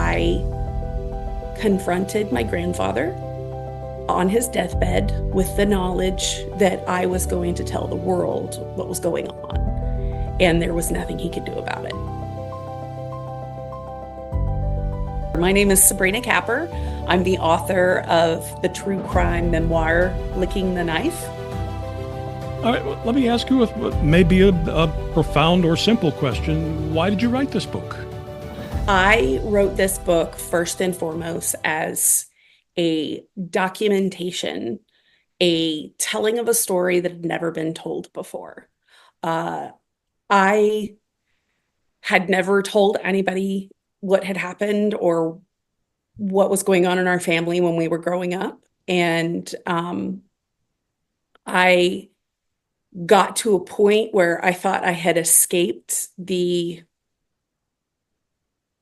I confronted my grandfather on his deathbed with the knowledge that I was going to tell the world what was going on, and there was nothing he could do about it. My name is Sabrina Capper. I'm the author of the true crime memoir, Licking the Knife. All right, well, let me ask you what may be a profound or simple question. Why did you write this book? I wrote this book first and foremost as a documentation, a telling of a story that had never been told before. I had never told anybody what had happened or what was going on in our family when we were growing up. And I got to a point where I thought I had escaped the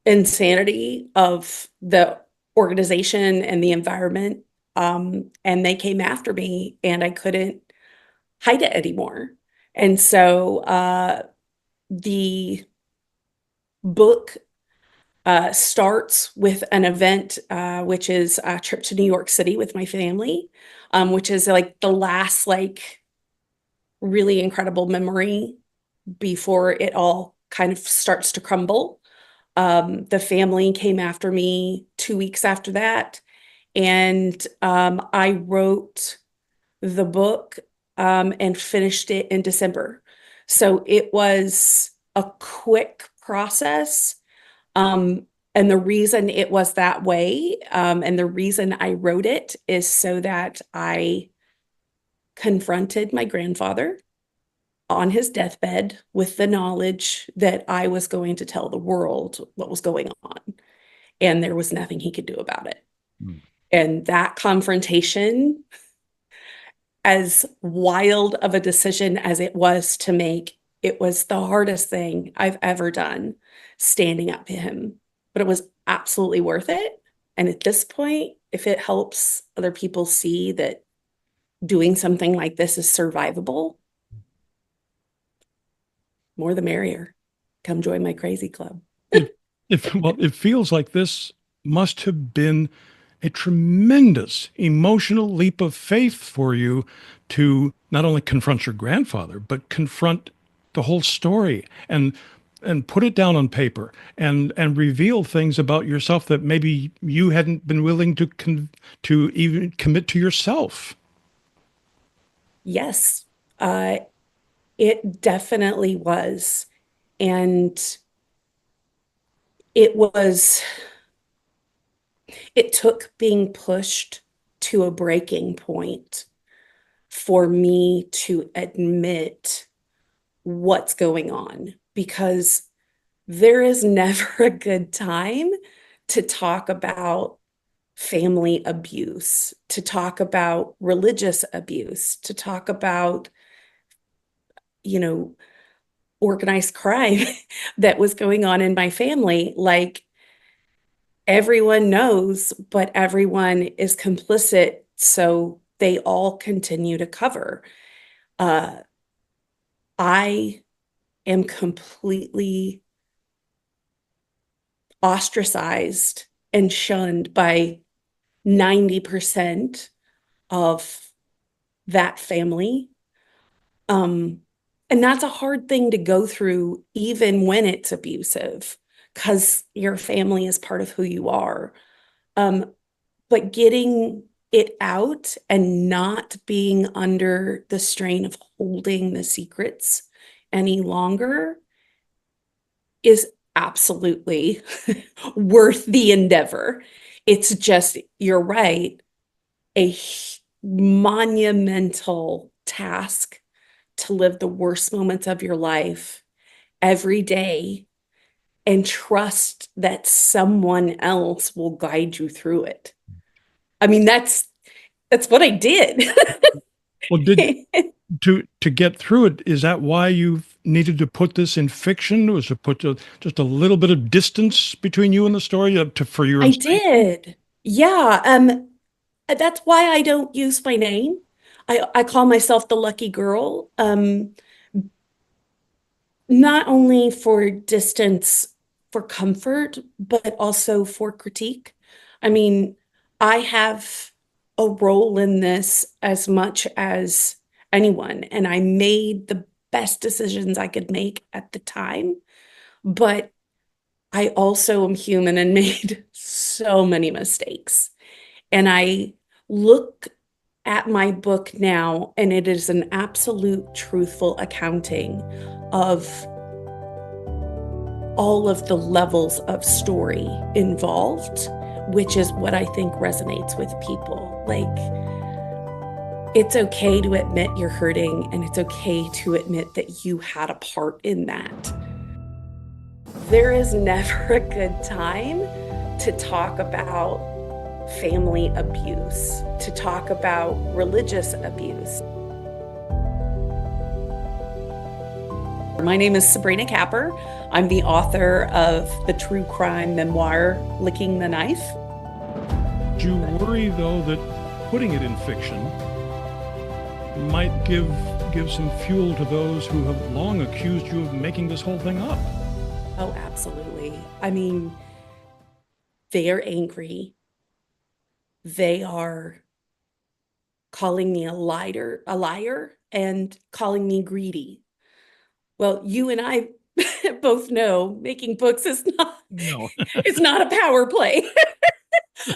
insanity of the organization and the environment. And they came after me and I couldn't hide it anymore. And so the book starts with an event, which is a trip to New York City with my family, which is like the last really incredible memory before it all kind of starts to crumble. The family came after me 2 weeks after that, and I wrote the book and finished it in December. So it was a quick process. And the reason it was that way, and the reason I wrote it is so that I confronted my grandfather on his deathbed with the knowledge that I was going to tell the world what was going on, and there was nothing he could do about it. Mm. And that confrontation, as wild of a decision as it was to make, it was the hardest thing I've ever done, standing up to him, but it was absolutely worth it. And at this point, if it helps other people see that doing something like this is survivable, more the merrier. Come join my crazy club. It feels like this must have been a tremendous emotional leap of faith for you to not only confront your grandfather, but confront the whole story and put it down on paper and reveal things about yourself that maybe you hadn't been willing to even commit to yourself. Yes, it definitely was. And it took being pushed to a breaking point for me to admit what's going on, because there is never a good time to talk about family abuse, to talk about religious abuse, to talk about, organized crime that was going on in my family. Like, everyone knows, but everyone is complicit, so they all continue to cover. I am completely ostracized and shunned by 90% of that family. And that's a hard thing to go through, even when it's abusive, because your family is part of who you are. But getting it out and not being under the strain of holding the secrets any longer is absolutely worth the endeavor. It's just, you're right, a monumental task to live the worst moments of your life every day and trust that someone else will guide you through it. I mean, that's what I did. Well, to get through it, is that why you've needed to put this in fiction? Was to put just a little bit of distance between you and the story for your I sake? did. Yeah. That's why I don't use my name. I call myself the lucky girl. Not only for distance for comfort, but also for critique. I mean, I have a role in this as much as anyone, and I made the best decisions I could make at the time. But I also am human and made so many mistakes. And I look at my book now, and it is an absolute truthful accounting of all of the levels of story involved, which is what I think resonates with people. Like, it's okay to admit you're hurting, and it's okay to admit that you had a part in that. There is never a good time to talk about family abuse, to talk about religious abuse. My name is Sabrina Capper. I'm the author of the true crime memoir, Licking the Knife. Do you worry, though, that putting it in fiction might give some fuel to those who have long accused you of making this whole thing up? Oh, absolutely. I mean, they are angry. They are calling me a liar, and calling me greedy. Well, you and I both know making books is not No. it's not a power play.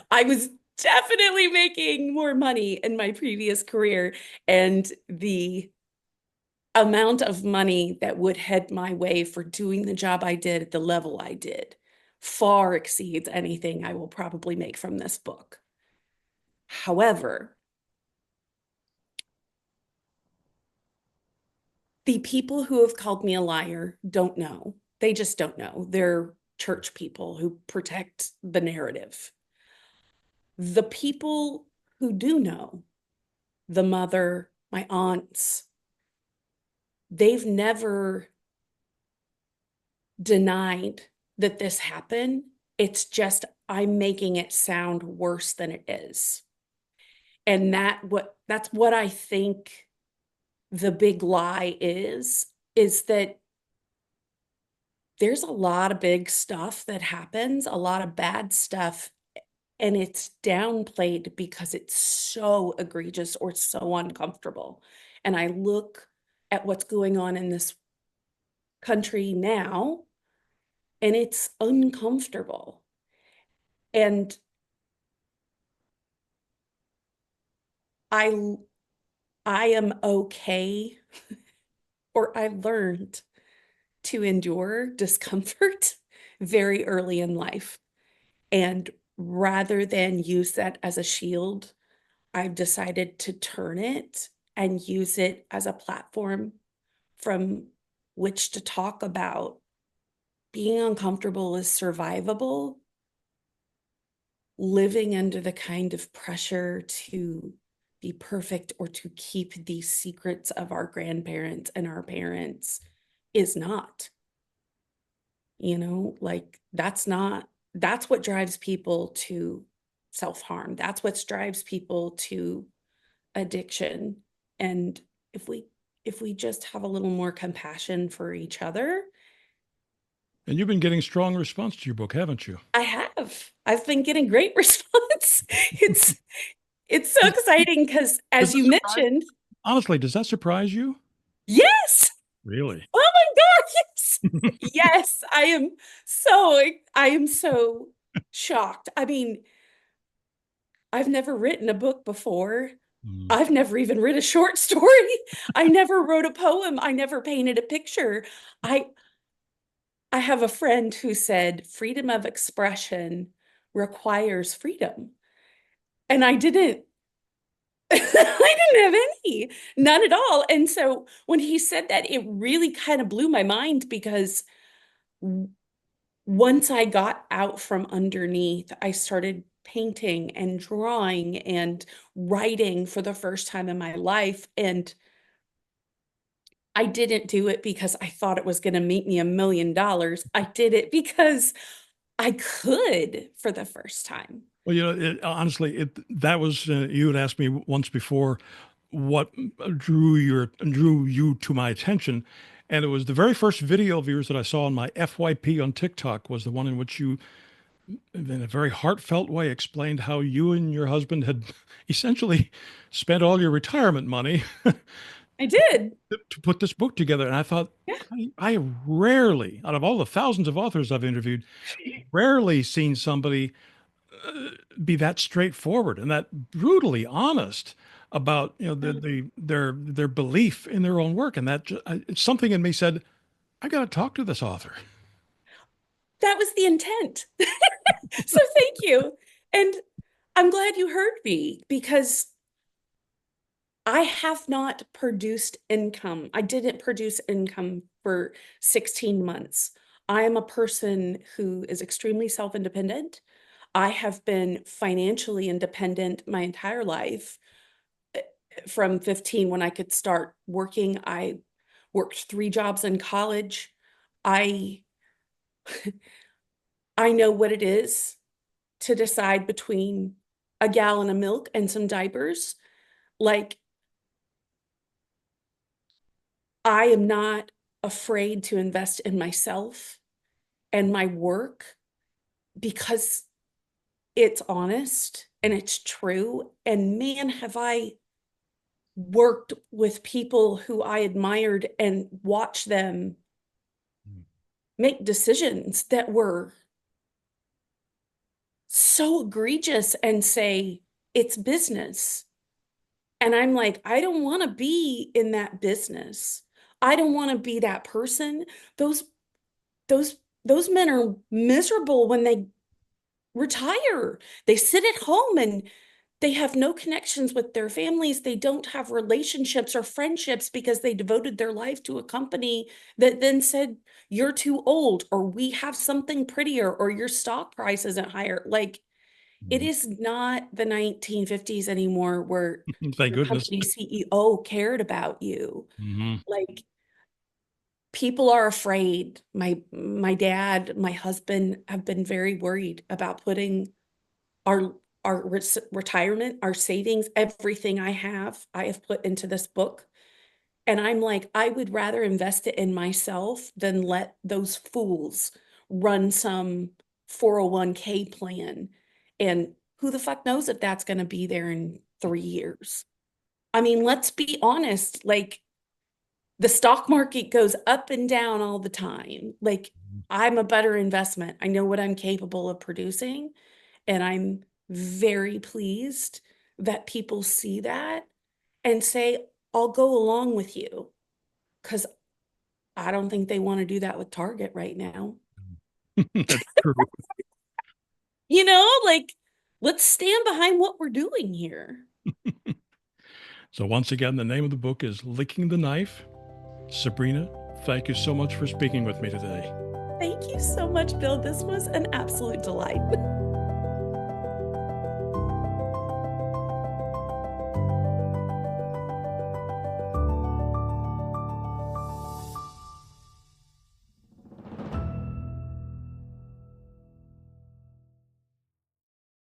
I was definitely making more money in my previous career, and the amount of money that would head my way for doing the job I did at the level I did far exceeds anything I will probably make from this book. However, the people who have called me a liar don't know. They just don't know. They're church people who protect the narrative. The people who do know, the mother, my aunts, they've never denied that this happened. It's just I'm making it sound worse than it is. And that's what I think the big lie is that there's a lot of big stuff that happens, a lot of bad stuff, and it's downplayed because it's so egregious or so uncomfortable. And I look at what's going on in this country now, and it's uncomfortable. And I I am okay, or I learned to endure discomfort very early in life. And rather than use that as a shield, I've decided to turn it and use it as a platform from which to talk about being uncomfortable is survivable, living under the kind of pressure to be perfect or to keep these secrets of our grandparents and our parents is not. Like that's what drives people to self-harm. That's what drives people to addiction. And if we if we just have a little more compassion for each other. And you've been getting strong response to your book, haven't you? I have. I've been getting great response. It's it's so Does, exciting because, does as that you surprise? mentioned, Honestly, does that surprise you? yes. Really? Oh my God, yes. Yes, I am so shocked. I mean, I've never written a book before. Mm. I've never even written a short story. I never wrote a poem. I never painted a picture. I I have a friend who said freedom of expression requires freedom. And I didn't I didn't have any, none at all. And so when he said that, it really kind of blew my mind because once I got out from underneath, I started painting and drawing and writing for the first time in my life. And I didn't do it because I thought it was going to make me $1 million. I did it because I could for the first time. Well, honestly, that was you had asked me once before what drew you to my attention, And it was the very first video of yours that I saw on my FYP on TikTok was the one in which you, in a very heartfelt way, explained how you and your husband had essentially spent all your retirement money I did. to put this book together. And I thought, Yeah. I rarely, out of all the thousands of authors I've interviewed, rarely seen somebody be that straightforward and that brutally honest about their belief in their own work. And something in me said, I got to talk to this author. That was the intent. So thank you. And I'm glad you heard me because I have not produced income. I didn't produce income for 16 months. I am a person who is extremely self-independent. I have been financially independent my entire life. From 15 when I could start working, I worked 3 jobs in college. I I know what it is to decide between a gallon of milk and some diapers. Like, I am not afraid to invest in myself and my work because it's honest and it's true. And man, have I worked with people who I admired and watched them make decisions that were so egregious and say, it's business. And I'm like, I don't want to be in that business. I don't want to be that person. Those those those men are miserable when they retire. They sit at home and they have no connections with their families. They don't have relationships or friendships because they devoted their life to a company that then said, you're too old, or we have something prettier, or your stock price isn't higher. Like, it is not the 1950s anymore where Thank your goodness. company CEO cared about you. Hmm. Like, people are afraid. My dad, my husband have been very worried about putting our retirement, our savings, everything I have put into this book. And I'm like, I would rather invest it in myself than let those fools run some 401k plan. And who the fuck knows if that's going to be there in 3 years? I mean, let's be honest, like, the stock market goes up and down all the time. Like, I'm a better investment. I know what I'm capable of producing, and I'm very pleased that people see that and say, I'll go along with you. Because I don't think they want to do that with Target right now. That's true. Like, let's stand behind what we're doing here. So, once again, the name of the book is Licking the Knife. Sabrina, thank you so much for speaking with me today. Thank you so much, Bill. This was an absolute delight.